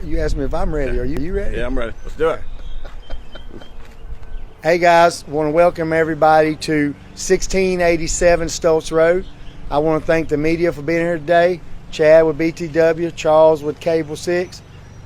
You asked me if I'm ready. Are you ready? Yeah, I'm ready. Let's do it. Hey guys, want to welcome everybody to 1687 Stoltz Road. I want to thank the media for being here today. Chad with BTW, Charles with Cable 6,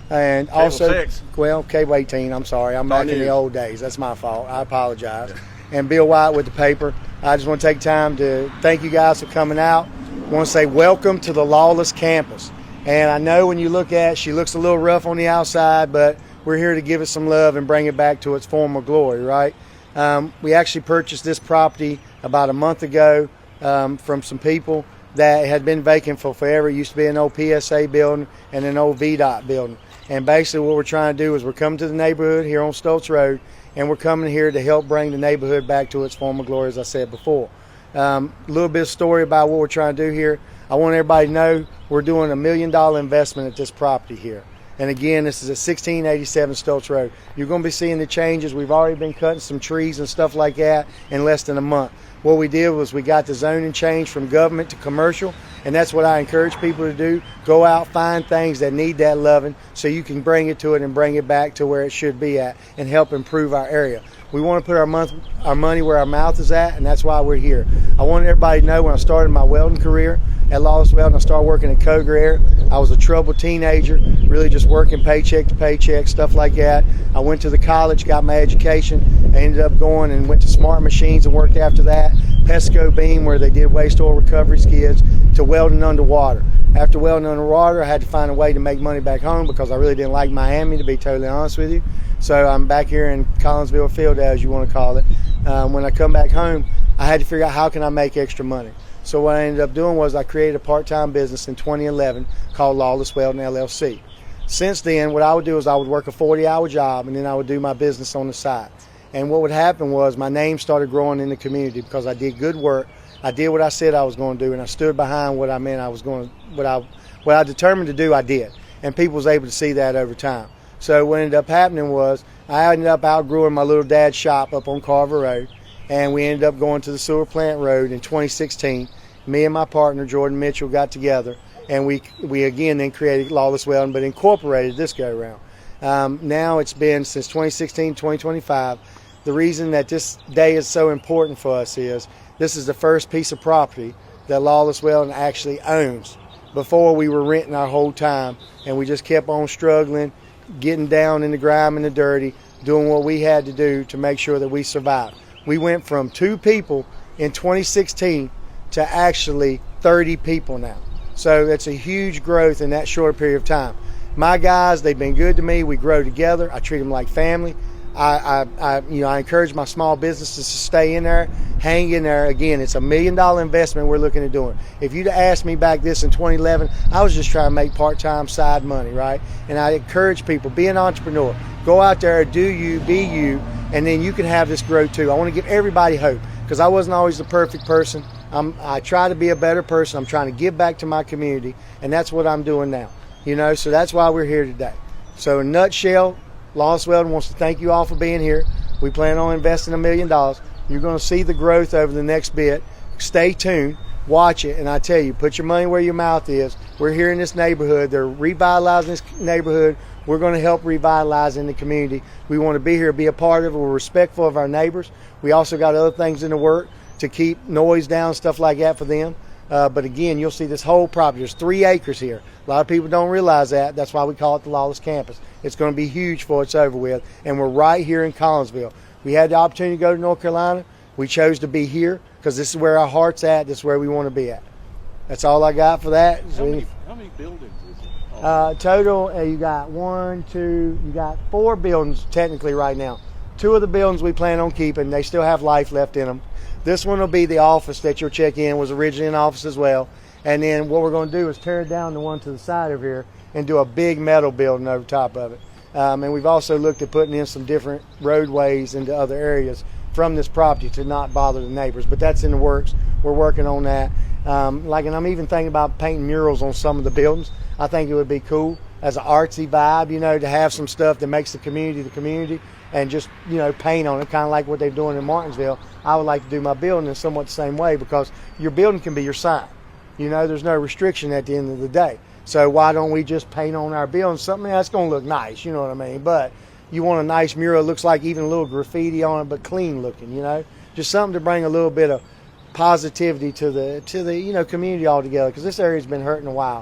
and Cable also 6. Well, Cable 18. I'm sorry, I'm back in the old days. That's my fault. I apologize. Yeah. And Bill White with the paper. I just want to take time to thank you guys for coming out. I want to say welcome to the Lawless campus. And I know when you look at it, she looks a little rough on the outside, but we're here to give it some love and bring it back to its former glory, right? We actually purchased this property about a month ago from some people that had been vacant for forever. It used to be an old PSA building and an old VDOT building. And basically what we're trying to do is we're coming to the neighborhood here on Stoltz Road, and we're coming here to help bring the neighborhood back to its former glory, as I said before. A little bit of story about what we're trying to do here. I want everybody to know we're doing $1 million investment at this property here. And again, this is at 1687 Stoltz Road. You're going to be seeing the changes. We've already been cutting some trees and stuff like that in less than a month. What we did was we got the zoning change from government to commercial, and that's what I encourage people to do. Go out, find things that need that loving so you can bring it to it and bring it back to where it should be at and help improve our area. We want to put our money where our mouth is at, and that's why we're here. I want everybody to know when I started my welding career at Lawless Welding, I started working at Coger. I was a troubled teenager, really just working paycheck to paycheck, stuff like that. I went to the college, got my education. I ended up going and went to Smart Machines and worked after that. Pesco Beam, where they did waste oil recovery skids, to welding underwater. After welding underwater, I had to find a way to make money back home because I really didn't like Miami, to be totally honest with you. So I'm back here in Collinsville Field, as you want to call it. When I come back home, I had to figure out how can I make extra money. So what I ended up doing was I created a part-time business in 2011 called Lawless Welding LLC. Since then, what I would do is I would work a 40-hour job, and then I would do my business on the side. And what would happen was my name started growing in the community because I did good work. I did what I said I was going to do, and I stood behind what I meant I was going to, what I determined to do, I did. And people was able to see that over time. So what ended up happening was I ended up outgrowing my little dad's shop up on Carver Road, and we ended up going to the sewer plant road in 2016. Me and my partner, Jordan Mitchell, got together, and we again then created Lawless Welding, but incorporated this go around. Now it's been since 2016, 2025. The reason that this day is so important for us is this is the first piece of property that Lawless Welding actually owns. Before, we were renting our whole time, and we just kept on struggling, getting down in the grime and the dirty, doing what we had to do to make sure that we survived. We went from 2 people in 2016 to actually 30 people now. So that's a huge growth in that short period of time. My guys, they've been good to me. We grow together. I treat them like family. I encourage my small businesses to stay in there, hang in there. Again, it's $1 million investment we're looking at doing. If you'd asked me back this in 2011, I was just trying to make part-time side money, right? And I encourage people, be an entrepreneur. Go out there, do you, be you, and then you can have this grow too. I want to give everybody hope because I wasn't always the perfect person. I try to be a better person. I'm trying to give back to my community, and that's what I'm doing now. So that's why we're here today. So in a nutshell, Lawless Welding wants to thank you all for being here. We plan on investing $1 million. You're going to see the growth over the next bit. Stay tuned, watch it, and I tell you, put your money where your mouth is. We're here in this neighborhood. They're revitalizing this neighborhood. We're going to help revitalize in the community. We want to be here, be a part of it. We're respectful of our neighbors. We also got other things in the work to keep noise down, stuff like that for them. But again, you'll see this whole property. There's 3 acres here. A lot of people don't realize that. That's why we call it the Lawless Campus. It's going to be huge before it's over with. And we're right here in Collinsville. We had the opportunity to go to North Carolina. We chose to be here because this is where our heart's at. This is where we want to be at. That's all I got for that. How many buildings is it? Total, you got 4 buildings technically right now. 2 of the buildings we plan on keeping. They still have life left in them. This one will be the office that you'll check in. Was originally an office as well. And then what we're going to do is tear down the one to the side of here and do a big metal building over top of it. And we've also looked at putting in some different roadways into other areas from this property to not bother the neighbors. But that's in the works. We're working on that. And I'm even thinking about painting murals on some of the buildings. I think it would be cool as an artsy vibe, to have some stuff that makes the community, and just, paint on it, kind of like what they're doing in Martinsville. I would like to do my building in somewhat the same way because your building can be your sign. There's no restriction at the end of the day. So why don't we just paint on our building something that's going to look nice, you know what I mean? But you want a nice mural that looks like even a little graffiti on it, but clean looking, you know? Just something to bring a little bit of positivity to the community altogether, because this area's been hurting a while.